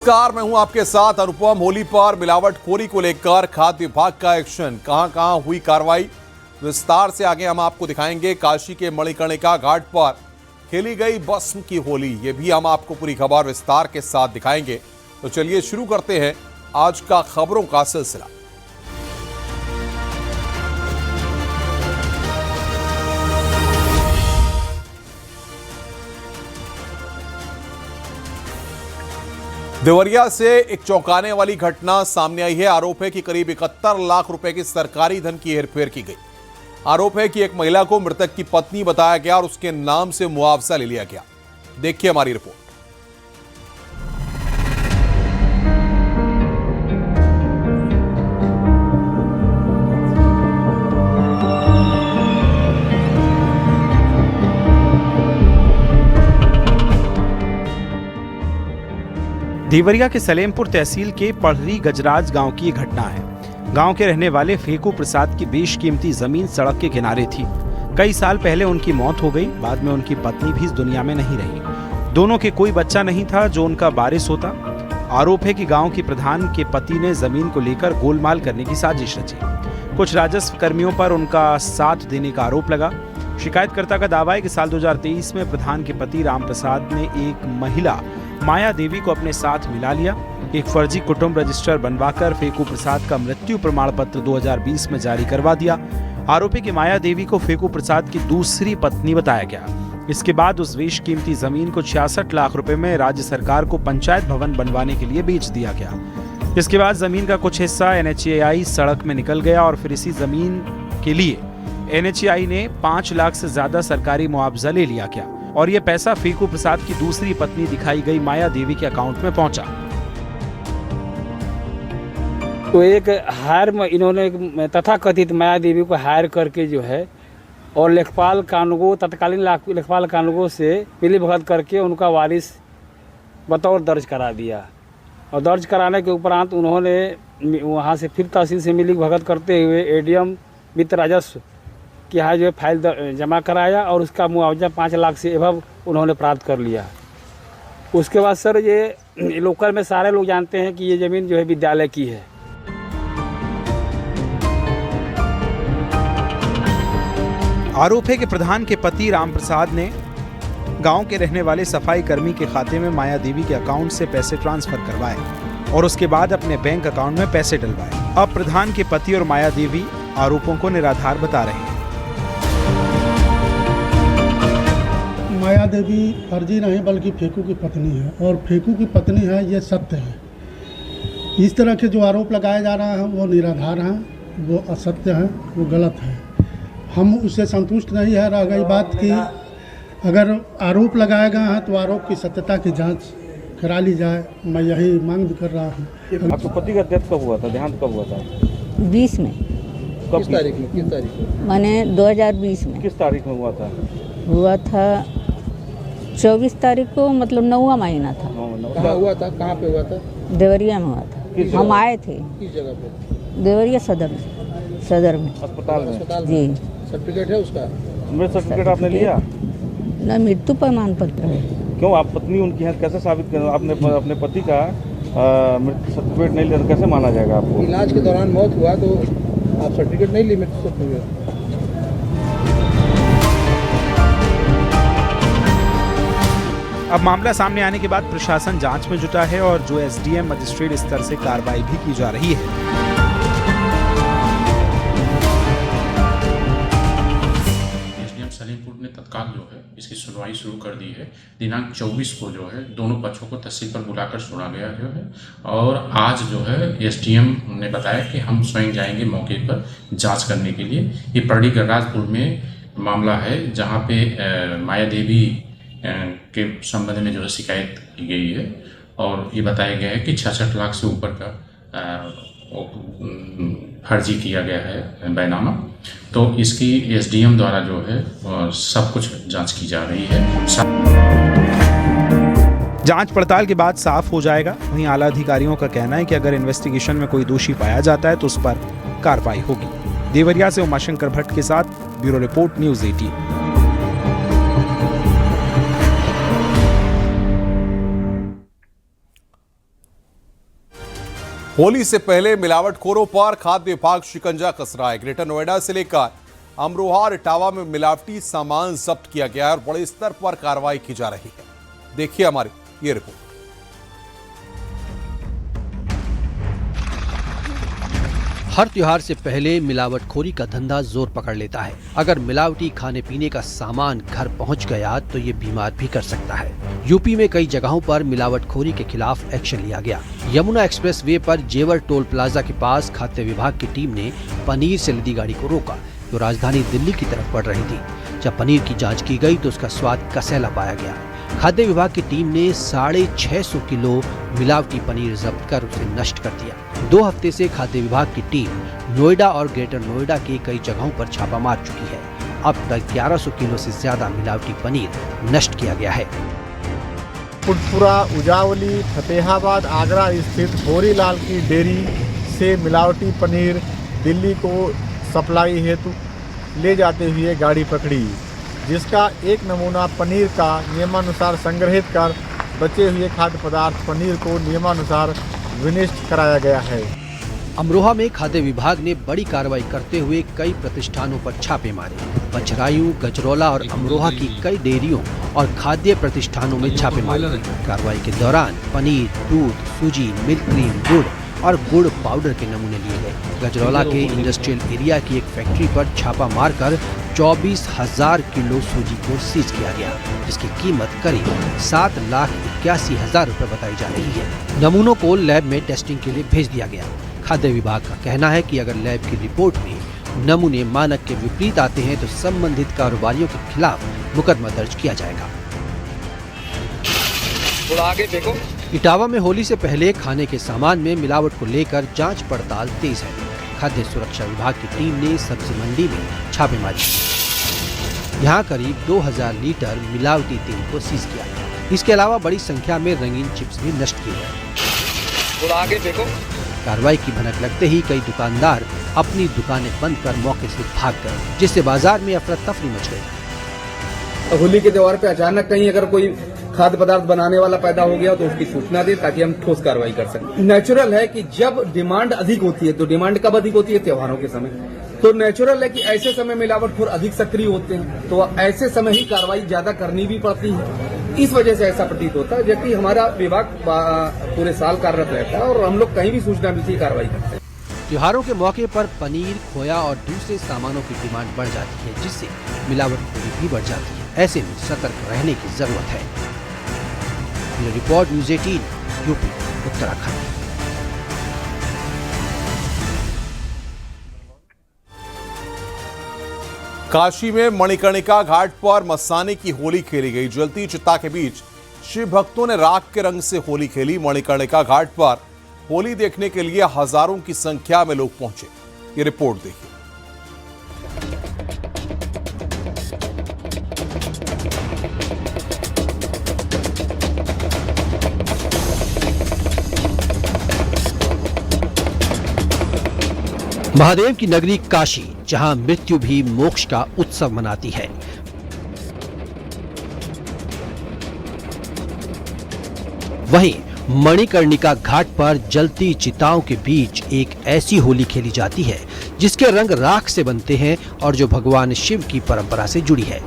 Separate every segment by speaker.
Speaker 1: नमस्कार, मैं हूं आपके साथ अनुपम। होली पर मिलावटखोरी को लेकर खाद्य विभाग का एक्शन, कहां हुई कार्रवाई, विस्तार से आगे हम आपको दिखाएंगे। काशी के मणिकर्णिका घाट पर खेली गई भस्म की होली, ये भी हम आपको पूरी खबर विस्तार के साथ दिखाएंगे। तो चलिए शुरू करते हैं आज का खबरों का सिलसिला। देवरिया से एक चौंकाने वाली घटना सामने आई है। आरोप है कि करीब 71 लाख रुपए की सरकारी धन की हेरफेर की गई। आरोप है कि एक महिला को मृतक की पत्नी बताया गया और उसके नाम से मुआवजा ले लिया गया। देखिए हमारी रिपोर्ट।
Speaker 2: देवरिया के सलेमपुर तहसील के पढ़री गजराज गांव की ये घटना है। गांव के रहने वाले फेकू प्रसाद की बेशकीमती जमीन सड़क के किनारे थी। कई साल पहले उनकी मौत हो गई। बाद में उनकी पत्नी भी इस दुनिया में नहीं रही। दोनों के कोई बच्चा नहीं था जो उनका वारिस होता। आरोप है कि गांव के प्रधान के पति ने जमीन को लेकर गोलमाल करने की साजिश रची। कुछ राजस्व कर्मियों पर उनका साथ देने का आरोप लगा। शिकायतकर्ता का दावा है कि साल 2023 में प्रधान के पति राम प्रसाद ने एक महिला माया देवी को अपने साथ मिला लिया। एक फर्जी कुटुंब रजिस्टर बनवाकर फेकू प्रसाद का मृत्यु प्रमाण पत्र 2020 में जारी करवा दिया। आरोपी की माया देवी को फेकू प्रसाद की दूसरी पत्नी बताया गया। इसके बाद उस बेशकीमती जमीन को 66 लाख रुपए में राज्य सरकार को पंचायत भवन बनवाने के लिए बेच दिया गया। इसके बाद जमीन का कुछ हिस्सा NHAI सड़क में निकल गया और फिर इसी जमीन के लिए NHAI ने 5 लाख से ज्यादा सरकारी मुआवजा ले लिया गया और यह पैसा फेकू प्रसाद की दूसरी पत्नी दिखाई गई माया देवी के अकाउंट में पहुंचा।
Speaker 3: तो एक हायर में इन्होंने तथाकथित माया देवी को हायर करके जो है और लेखपाल कानूनगो तत्कालीन लेखपाल कानूनगो से मिली भगत करके उनका वारिस बतौर दर्ज करा दिया। और दर्ज कराने के उपरांत उन्होंने वहाँ से फिर तहसील से मिली भगत करते हुए ADM वित्त राजस्व कि यहाँ जो है फाइल जमा कराया और उसका मुआवजा 5 लाख से एवं उन्होंने प्राप्त कर लिया। उसके बाद सर ये लोकल में सारे लोग जानते हैं कि ये ज़मीन जो है विद्यालय की है।
Speaker 2: आरोप है कि प्रधान के पति राम प्रसाद ने गांव के रहने वाले सफाई कर्मी के खाते में माया देवी के अकाउंट से पैसे ट्रांसफर करवाए और उसके बाद अपने बैंक अकाउंट में पैसे डलवाए। अब प्रधान के पति और माया देवी आरोपों को निराधार बता रहे हैं।
Speaker 4: माया देवी फर्जी नहीं बल्कि फेकू की पत्नी है और फेकू की पत्नी है, ये सत्य है। इस तरह के जो आरोप लगाए जा रहे हैं वो निराधार हैं, वो असत्य हैं, वो गलत है। हम उससे संतुष्ट नहीं है। रह गई बात कि अगर आरोप लगाए गए हैं तो आरोप की सत्यता की जांच करा ली जाए। मैं यही मांग कर रहा हूँ।
Speaker 3: आपके पति का डेथ कब हुआ था, देहांत कब हुआ था?
Speaker 5: 20 में।
Speaker 3: किस तारीख में?
Speaker 5: मैंने 2020 में।
Speaker 3: किस तारीख में हुआ था?
Speaker 5: हुआ था 24 तारीख को, मतलब 9वां महीना था।
Speaker 3: कहाँ हुआ था? कहाँ पे हुआ था?
Speaker 5: देवरिया में हुआ था। हम आए थे।
Speaker 3: किस जगह पे?
Speaker 5: देवरिया सदर में
Speaker 3: अस्पताल में।
Speaker 5: जी।
Speaker 3: सर्टिफिकेट है उसका? मृत सर्टिफिकेट आपने लिया?
Speaker 5: न, मृत्यु प्रमाण पत्र है।
Speaker 3: क्यों आप पत्नी उनकी हैं, कैसे साबित करें? आपने अपने पति का मृत्यु सर्टिफिकेट नहीं लिया तो कैसे माना जाएगा आपको?
Speaker 6: इलाज के दौरान मौत हुआ तो आप सर्टिफिकेट नहीं ली मृत्यु सर्टिफिकेट?
Speaker 2: अब मामला सामने आने के बाद प्रशासन जांच में जुटा है और जो SDM मजिस्ट्रेट स्तर से कार्रवाई भी की जा रही है।
Speaker 7: सलेमपुर ने तत्काल जो है इसकी सुनवाई शुरू कर दी है। दिनांक 24 को जो है दोनों पक्षों को तहसील पर बुलाकर सुना गया जो है और आज जो है SDM ने बताया कि हम स्वयं जाएंगे मौके पर जांच करने के लिए। ये पढ़री गजराजपुर में मामला है जहां पे माया देवी के संबंध में जो है शिकायत की गई है और ये बताया गया है कि 66 लाख से ऊपर का फर्जी किया गया है बैनामा। तो इसकी SDM द्वारा जो है सब कुछ जांच की जा रही है।
Speaker 2: जांच पड़ताल के बाद साफ हो जाएगा। वहीं आला अधिकारियों का कहना है कि अगर इन्वेस्टिगेशन में कोई दोषी पाया जाता है तो उस पर कार्रवाई होगी। देवरिया से उमाशंकर भट्ट के साथ ब्यूरो रिपोर्ट, न्यूज़ 18।
Speaker 1: होली से पहले मिलावटखोरों पर खाद्य विभाग शिकंजा कस रहा है। ग्रेटर नोएडा से लेकर अमरोहा और इटावा में मिलावटी सामान जब्त किया गया है और बड़े स्तर पर कार्रवाई की जा रही है। देखिए हमारी ये रिपोर्ट।
Speaker 8: हर त्योहार से पहले मिलावटखोरी का धंधा जोर पकड़ लेता है। अगर मिलावटी खाने पीने का सामान घर पहुंच गया तो ये बीमार भी कर सकता है। यूपी में कई जगहों पर मिलावटखोरी के खिलाफ एक्शन लिया गया। यमुना एक्सप्रेस वे पर जेवर टोल प्लाजा के पास खाद्य विभाग की टीम ने पनीर से लदी गाड़ी को रोका जो राजधानी दिल्ली की तरफ बढ़ रही थी। जब पनीर की जाँच की गई तो उसका स्वाद कसैला पाया गया। खाद्य विभाग की टीम ने 650 किलो मिलावटी पनीर जब्त कर उसे नष्ट कर दिया। 2 हफ्ते से खाद्य विभाग की टीम नोएडा और ग्रेटर नोएडा के कई जगहों पर छापा मार चुकी है। अब तक 1100 किलो से ज्यादा मिलावटी पनीर नष्ट किया गया है।
Speaker 9: फुटपुरा, उजावली, फतेहाबाद, आगरा स्थित होरीलाल की डेयरी से मिलावटी पनीर दिल्ली को सप्लाई हेतु ले जाते हुए गाड़ी पकड़ी, जिसका एक नमूना पनीर का नियमानुसार संग्रहित कर बचे हुए खाद्य पदार्थ पनीर को नियमानुसार विनिष्ट कराया गया है।
Speaker 8: अमरोहा में खाद्य विभाग ने बड़ी कार्रवाई करते हुए कई प्रतिष्ठानों पर छापे मारे। बछरायू, गजरौला और अमरोहा की कई डेयरियों और खाद्य प्रतिष्ठानों में छापे मारे। कार्रवाई के दौरान पनीर, दूध, सूजी, मिल्क क्रीम, गुड़ और गुड़ पाउडर के नमूने लिए गए। गजरौला के इंडस्ट्रियल एरिया की एक फैक्ट्री पर छापा मारकर 24,000 किलो सूजी को सीज किया गया, जिसकी कीमत करीब 7,81,000 रुपए बताई जा रही है। नमूनों को लैब में टेस्टिंग के लिए भेज दिया गया। खाद्य विभाग का कहना है कि अगर लैब की रिपोर्ट में नमूने मानक के विपरीत आते हैं तो संबंधित कारोबारियों के खिलाफ मुकदमा दर्ज किया जाएगा।
Speaker 6: आगे देखो।
Speaker 8: इटावा में होली से पहले खाने के सामान में मिलावट को लेकर जांच पड़ताल तेज है। खाद्य सुरक्षा विभाग की टीम ने सब्जी मंडी में छापेमारी। यहाँ करीब 2000 लीटर मिलावटी तेल को सीज किया। इसके अलावा बड़ी संख्या में रंगीन चिप्स भी नष्ट किए गए।
Speaker 6: आगे देखो।
Speaker 8: कार्रवाई की भनक लगते ही कई दुकानदार अपनी दुकानें बंद कर मौके से भाग गए, जिससे बाजार में अफरा तफरी मच गई।
Speaker 6: होली के त्योहार पे अचानक कहीं अगर कोई खाद्य पदार्थ बनाने वाला पैदा हो गया तो उसकी सूचना दे ताकि हम ठोस कार्रवाई कर सकें। नेचुरल है कि जब डिमांड अधिक होती है तो डिमांड कब अधिक होती है? त्योहारों के समय। तो नेचुरल है कि ऐसे समय मिलावटखोर अधिक सक्रिय होते हैं, तो ऐसे समय ही कार्रवाई ज्यादा करनी भी पड़ती है। इस वजह से ऐसा प्रतीत होता है, जबकि हमारा विभाग पूरे साल कार्यरत रहता है और हम लोग कहीं भी सूचना मिलती है कार्रवाई करते हैं।
Speaker 8: त्योहारों के मौके पर पनीर, खोया और दूसरे सामानों की डिमांड बढ़ जाती है, जिससे मिलावटखोरी भी बढ़ जाती है। ऐसे में सतर्क रहने की जरूरत है। Report news 18 UP Uttarakhand.
Speaker 1: Kashi में मणिकर्णिका घाट पर मस्तानी की होली खेली गई। जलती चिता के बीच शिव भक्तों ने राख के रंग से होली खेली। मणिकर्णिका घाट पर होली देखने के लिए हजारों की संख्या में लोग पहुंचे। ये रिपोर्ट देखिए।
Speaker 8: महादेव की नगरी काशी, जहां मृत्यु भी मोक्ष का उत्सव मनाती है। वहीं मणिकर्णिका घाट पर जलती चिताओं के बीच एक ऐसी होली खेली जाती है जिसके रंग राख से बनते हैं और जो भगवान शिव की परंपरा से जुड़ी है।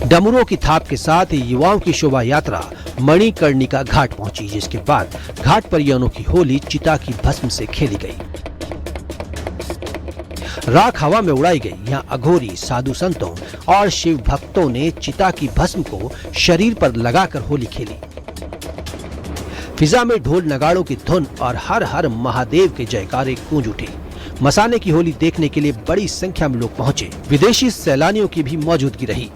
Speaker 8: डमरुओं की थाप के साथ युवाओं की शोभा यात्रा मणिकर्णिका घाट पहुंची, जिसके बाद घाट पर ये अनोखी होली चिता की भस्म से खेली गई। राख हवा में उड़ाई गई। यहाँ अघोरी, साधु संतों और शिव भक्तों ने चिता की भस्म को शरीर पर लगाकर होली खेली। फिजा में ढोल नगाड़ों की धुन और हर हर महादेव के जयकारे गूंज उठे। मसाने की होली देखने के लिए बड़ी संख्या में लोग पहुंचे। विदेशी सैलानियों की भी मौजूदगी रही।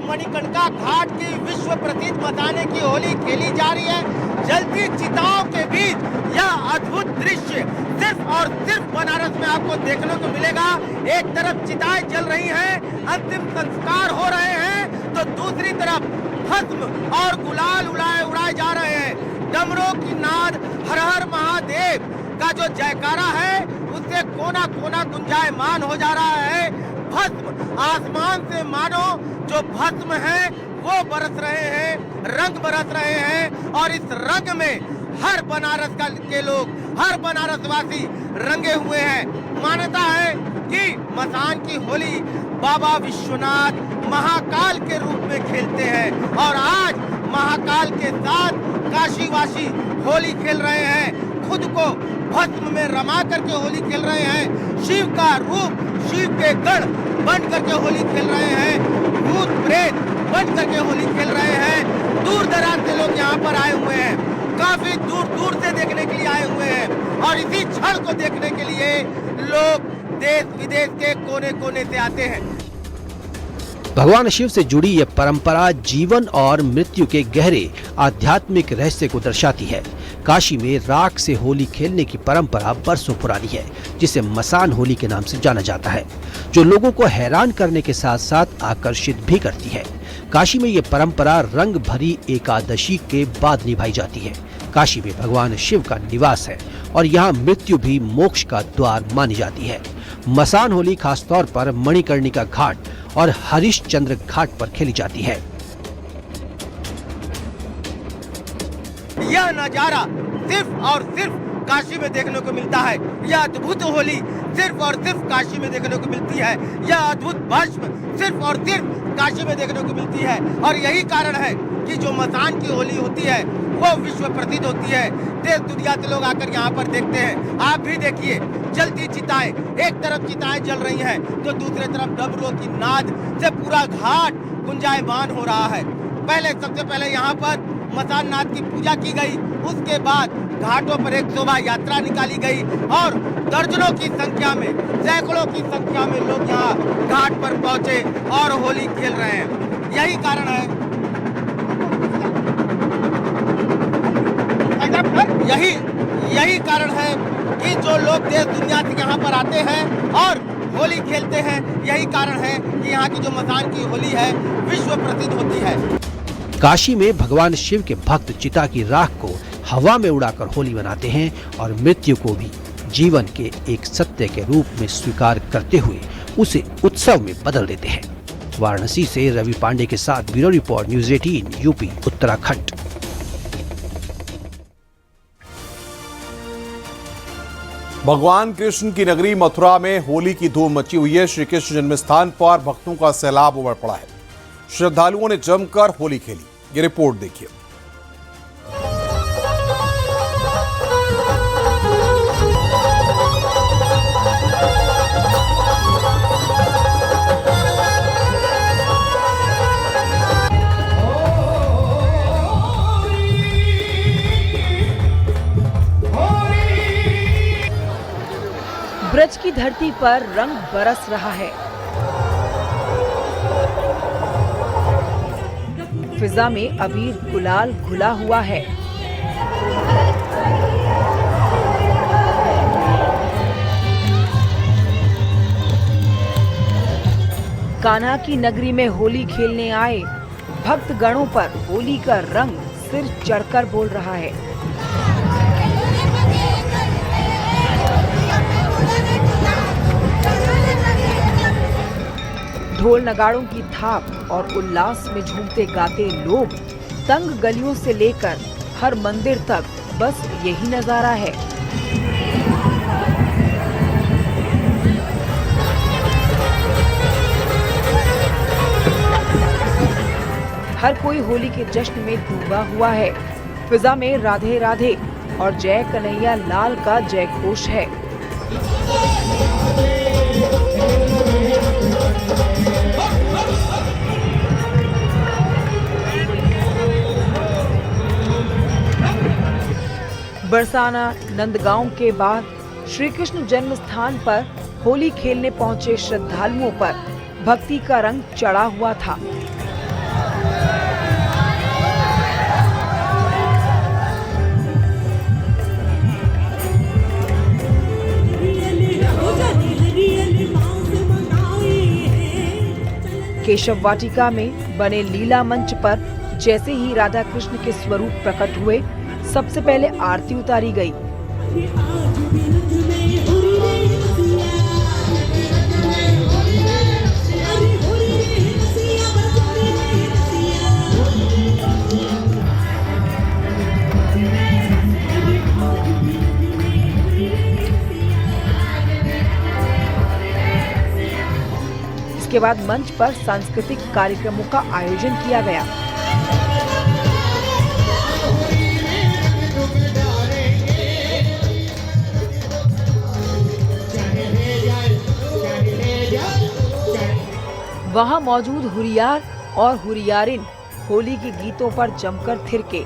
Speaker 10: मणिकर्णिका घाट की विश्व प्रसिद्ध मसाने की होली खेली जा रही है। जलती चिताओं के बीच यह अद्भुत दृश्य सिर्फ और सिर्फ बनारस में आपको देखने को मिलेगा। एक तरफ चिताएं जल रही हैं, अंतिम संस्कार हो रहे हैं, तो दूसरी तरफ भस्म और गुलाल उड़ाए जा रहे हैं। डमरू की नाद हर हर महादेव का जो जयकारा है उससे कोना कोना गुंजायमान हो जा रहा है। भस्म आसमान से मानो जो भस्म है वो बरस रहे हैं, रंग बरस रहे हैं और इस रंग में हर बनारस के लोग, हर बनारसवासी रंगे हुए हैं। मान्यता है कि मसान की होली बाबा विश्वनाथ महाकाल के रूप में खेलते हैं और आज महाकाल के साथ काशीवासी होली खेल रहे हैं, खुद को भस्म में रमा करके होली खेल रहे हैं, शिव का रूप, शिव के गढ़ बन करके होली खेल रहे हैं, भूत प्रेत बन करके होली खेल रहे हैं। दूर दराज से लोग यहाँ पर आए हुए हैं, काफी दूर दूर से देखने के लिए आए हुए हैं और इसी क्षण को देखने के लिए लोग देश विदेश के कोने कोने से आते हैं।
Speaker 8: भगवान शिव से जुड़ी यह परंपरा जीवन और मृत्यु के गहरे आध्यात्मिक रहस्य को दर्शाती है। काशी में राख से होली खेलने की परंपरा बरसों पुरानी है, जिसे मसान होली के नाम से जाना जाता है, जो लोगों को हैरान करने के साथ साथ आकर्षित भी करती है। काशी में ये परंपरा रंग भरी एकादशी के बाद निभाई जाती है। काशी में भगवान शिव का निवास है और यहाँ मृत्यु भी मोक्ष का द्वार मानी जाती है। मसान होली खासतौर पर मणिकर्णिका घाट और हरिश्चंद्र घाट पर खेली जाती है।
Speaker 10: यह नजारा सिर्फ और सिर्फ काशी में देखने को मिलता है। यह अद्भुत होली सिर्फ और सिर्फ काशी में देखने को मिलती है। यह अद्भुत भस्म सिर्फ और सिर्फ काशी में देखने को मिलती है और यही कारण है कि जो मसान की होली होती है वो विश्व प्रसिद्ध होती है। देश दुनिया से लोग आकर यहाँ पर देखते हैं। आप भी देखिए, जलती चिताएं, एक तरफ चिताएं जल रही हैं तो दूसरे तरफ डमरुओं की नाद से पूरा घाट गुंजायमान हो रहा है। सबसे पहले यहाँ पर मसान नाथ की पूजा की गई, उसके बाद घाटों पर एक शोभा यात्रा निकाली गई और दर्जनों की संख्या में, सैकड़ों की संख्या में लोग यहाँ घाट पर पहुंचे और होली खेल रहे हैं। यही कारण है यही कारण है कि जो लोग देश दुनिया से यहाँ पर आते हैं और होली खेलते हैं। यही कारण है कि यहाँ की जो मसान की होली है विश्व प्रसिद्ध होती है।
Speaker 8: काशी में भगवान शिव के भक्त चिता की राख को हवा में उड़ाकर होली मनाते हैं और मृत्यु को भी जीवन के एक सत्य के रूप में स्वीकार करते हुए उसे उत्सव में बदल देते हैं। वाराणसी से रवि पांडे के साथ bureau report, news 18 UP Uttarakhand.
Speaker 1: भगवान कृष्ण की नगरी मथुरा में होली की धूम मची हुई है। श्री कृष्ण जन्म स्थान पर भक्तों का सैलाब उमड़ पड़ा है। श्रद्धालुओं ने जमकर होली खेली। ये रिपोर्ट देखिए।
Speaker 11: ब्रज की धरती पर रंग बरस रहा है। फिजा में अबीर गुलाल घुला हुआ है। कान्हा की नगरी में होली खेलने आए भक्त गणों पर होली का रंग सिर चढ़कर बोल रहा है। ढोल नगाड़ों की थाप और उल्लास में झूमते गाते लोग तंग गलियों से लेकर हर मंदिर तक बस यही नजारा है। हर कोई होली के जश्न में डूबा हुआ है। फिजा में राधे राधे और जय कन्हैया लाल का जय घोष है। बरसाना नंदगांव के बाद श्री कृष्ण जन्म स्थान पर होली खेलने पहुंचे श्रद्धालुओं पर भक्ति का रंग चढ़ा हुआ था। केशव वाटिका में बने लीला मंच पर जैसे ही राधा कृष्ण के स्वरूप प्रकट हुए, सबसे पहले आरती उतारी गई। इसके बाद मंच पर सांस्कृतिक कार्यक्रमों का आयोजन किया गया। वहां मौजूद हुरियार और हुरियारिन होली के गीतों पर जमकर थिरके।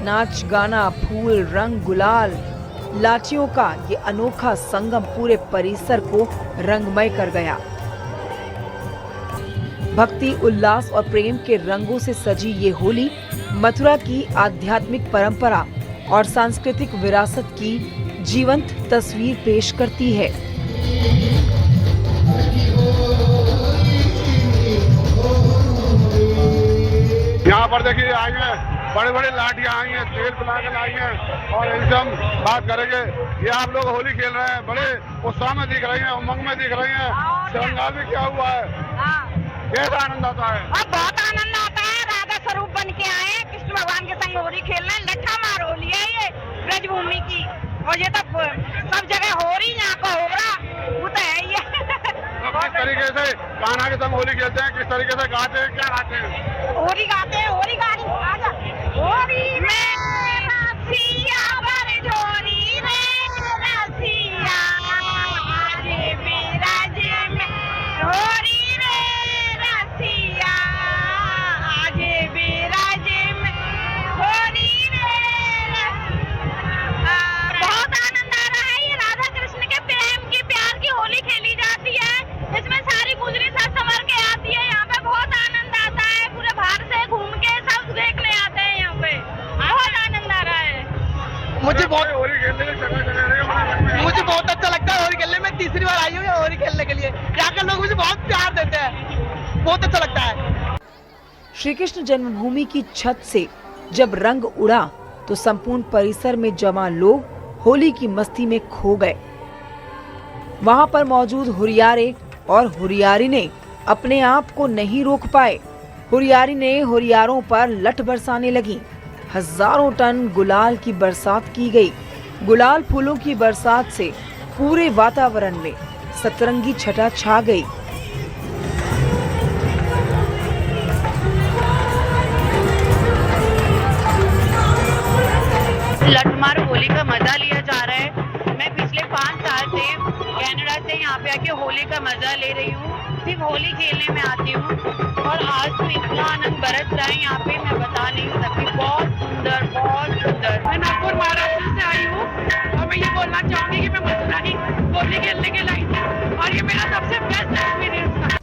Speaker 11: नाच गाना, फूल, रंग, गुलाल, लाठियों का ये अनोखा संगम पूरे परिसर को रंगमय कर गया। भक्ति, उल्लास और प्रेम के रंगों से सजी ये होली मथुरा की आध्यात्मिक परंपरा और सांस्कृतिक विरासत की जीवंत तस्वीर पेश करती है।
Speaker 12: यहाँ पर देखिए आई हैं बड़े बड़े लाठियाँ आई हैं, तेल पिलाकर आई हैं और एकदम बात करेंगे। ये आप लोग होली खेल रहे हैं, बड़े उत्साह में दिख रही हैं, उमंग में दिख रही हैं। श्रृंगार में क्या हुआ है? कैसा आनंद आता है?
Speaker 13: बहुत आनंद आता है। राधा स्वरूप बन के आए हैं, कृष्ण भगवान के संग होली खेलना। लट्ठा मार होली है ये ब्रजभूमि की, और ये तो सब जगह हो रही, यहाँ का हो रहा वो तो है ही।
Speaker 12: किस तरीके से कान्हा के संग होली खेलते हैं, किस तरीके से गाते हैं, क्या गाते हैं?
Speaker 13: होली गाते हैं, होली गाड़ी आजा होली में रसिया बरजोरी रे रसिया आज बिराज में होली रे रसिया आज बिराज में होली रे बहुत आनंद आ रहा है। ये राधा कृष्ण के प्रेम की, प्यार की होली खेली जाती है। इसमें सारी गुजरी सब संवर के आती है। यहाँ पे बहुत आनंद आता है। पूरे बाहर से घूम के सब देखने आते हैं। यहाँ पे बहुत आनंद आ रहा है।
Speaker 12: मुझे बहुत होली खेलने
Speaker 14: मुझे बहुत अच्छा लगता है होली खेलने में। तीसरी बार आई हूँ होली खेलने के लिए। यहाँ के लोग मुझे बहुत प्यार देते हैं, बहुत अच्छा लगता है।
Speaker 11: श्री कृष्ण जन्मभूमि की छत से जब रंग उड़ा तो संपूर्ण परिसर में जमा लोग होली की मस्ती में खो गए। वहां पर मौजूद हुरियारे और हुरियारिनें अपने आप को नहीं रोक पाए। हुरियारिनें हुरियारों पर लठ बरसाने लगी। हजारों टन गुलाल की बरसात की गई। गुलाल फूलों की बरसात से पूरे वातावरण में सतरंगी छटा छा गई।
Speaker 13: लठमार होली का मजा लिया जा रहा है। मैं पिछले 5 साल से कनाडा से यहाँ पे आके होली का मजा ले रही हूँ। सिर्फ होली खेलने में आती हूँ और आज तो इतना आनंद बरस रहा है यहाँ पे, मैं बता नहीं सकती। बहुत सुंदर, बहुत सुंदर।
Speaker 14: मैं नागपुर महाराष्ट्र से आई हूँ और मैं ये बोलना चाहूंगी कि मैं मथुरा ही होली खेलने के लाई थी और ये मेरा सबसे बेस्ट एक्सपीरियंस था।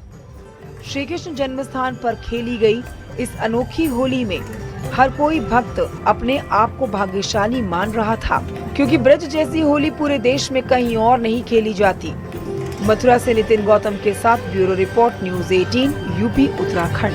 Speaker 11: श्री कृष्ण जन्म स्थान पर खेली गई इस अनोखी होली में हर कोई भक्त अपने आप को भाग्यशाली मान रहा था, क्योंकि ब्रज जैसी होली पूरे देश में कहीं और नहीं खेली जाती। मथुरा से नितिन गौतम के साथ bureau report, news 18 UP Uttarakhand.